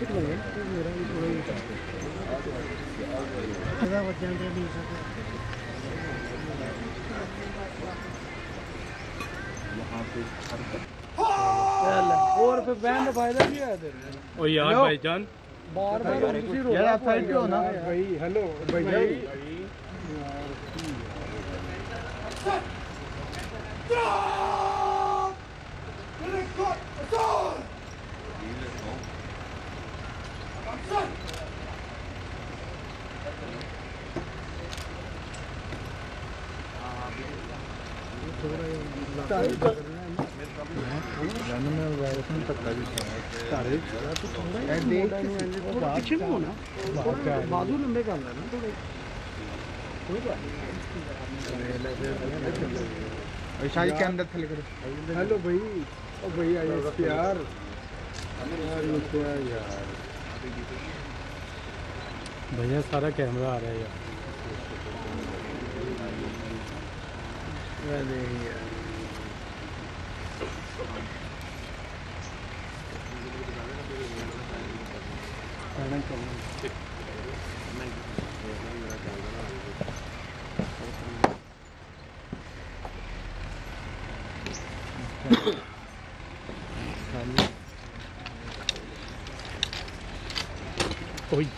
اور پھر بہن کا فائدہ بھی ہے او یار بھائی جان بار بار یار آپ سائڈ پہ ہو نا بھائی ہیلو بھائی بازو لمبے کر لینا شاہی کے اندر تھلے کرو ہیلو بھائی او بھائی آئیے یار بھیا سارا کیمرہ آ رہا ہے یار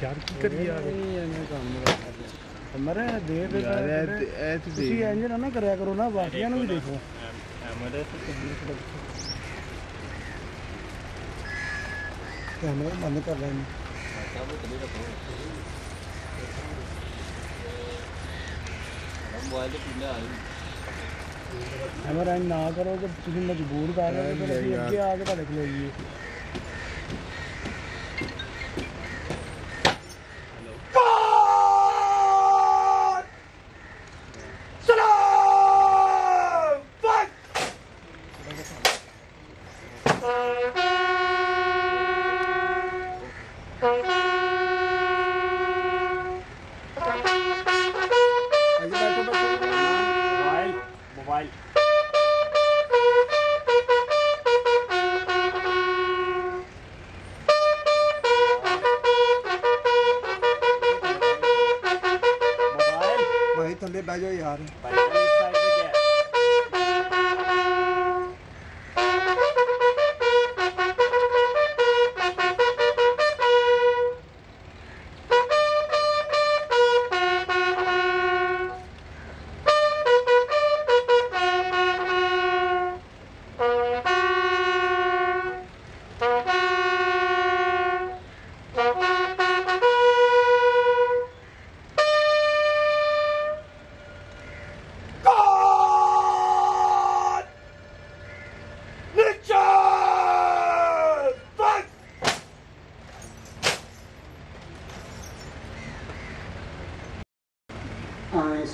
یار کی کری ہمارے انجن نہ کریا کرو نا باقیاں بھی دیکھو کیمرہ بند کر رہے ہیں کیمرہ نہ کرو کہ تم مجبور کر رہے ہو پھر اگے آ کے تھوڑے کھلوئیے تھلے بہ جاؤ یار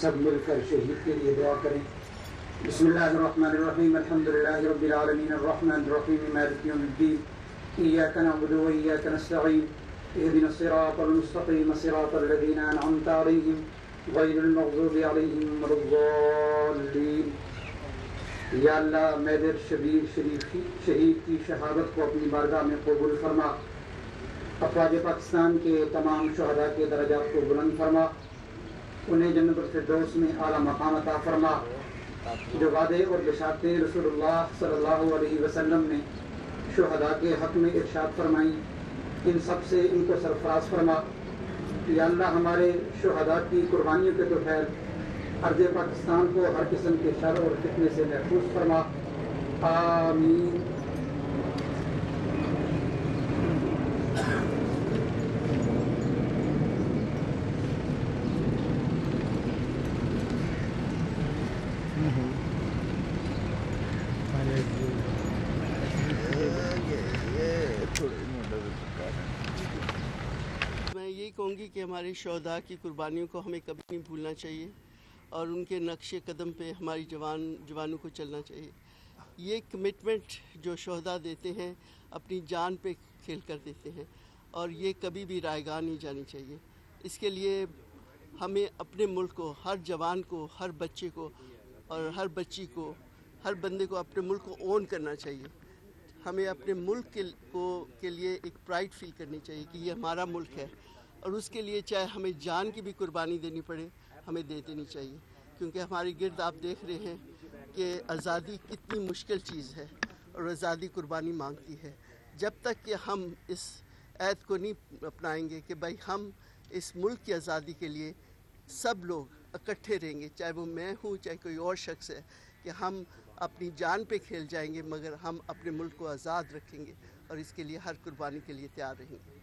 سب مل کر شہید کے لیے دعا کریں بسم اللہ الرحمن الرحیم الحمد للہ رب العالمین الرحمن الرحیم مالک یوم الدین ایاک نعبد و ایاک نستعین اهدنا الصراط المستقیم صراط الذین انعمت علیہم غیر المغضوب علیہم ولا الضالین یا اللہ میدر شبیر شریف شہید کی شہادت کو اپنی بارگاہ میں قبول فرما افواج پاکستان کے تمام شہداء کے درجات کو بلند فرما انہیں جنت الفردوس میں اعلیٰ مقام عطا فرما جو وعدے اور بشارتیں رسول اللہ صلی اللہ علیہ وسلم نے شہداء کے حق میں ارشاد فرمائیں ان سب سے ان کو سرفراز فرما یا اللہ ہمارے شہداء کی قربانیوں کے تو خیر ارض پاکستان کو ہر قسم کے شر اور فتنے سے محفوظ فرما آمین میں یہی کہوں گی کہ ہمارے شہداء کی قربانیوں کو ہمیں کبھی نہیں بھولنا چاہیے اور ان کے نقش قدم پہ ہماری جوانوں کو چلنا چاہیے. یہ کمٹمنٹ جو شہداء دیتے ہیں اپنی جان پہ کھیل کر دیتے ہیں اور یہ کبھی بھی رائیگاں نہیں جانی چاہیے. اس کے لیے ہمیں اپنے ملک کو، ہر جوان کو، ہر بچے کو اور ہر بچی کو، ہر بندے کو اپنے ملک کو اون کرنا چاہیے. ہمیں اپنے ملک کے لیے ایک پرائڈ فیل کرنی چاہیے کہ یہ ہمارا ملک ہے، اور اس کے لیے چاہے ہمیں جان کی بھی قربانی دینی پڑے ہمیں دے دینی چاہیے، کیونکہ ہمارے گرد آپ دیکھ رہے ہیں کہ آزادی کتنی مشکل چیز ہے اور آزادی قربانی مانگتی ہے۔ جب تک کہ ہم اس عہد کو نہیں اپنائیں گے کہ بھائی ہم اس ملک کی آزادی کے لیے سب لوگ اکٹھے رہیں گے، چاہے وہ میں ہوں چاہے کوئی اور شخص ہے، کہ ہم اپنی جان پہ کھیل جائیں گے مگر ہم اپنے ملک کو آزاد رکھیں گے اور اس کے لیے ہر قربانی کے لیے تیار رہیں گے۔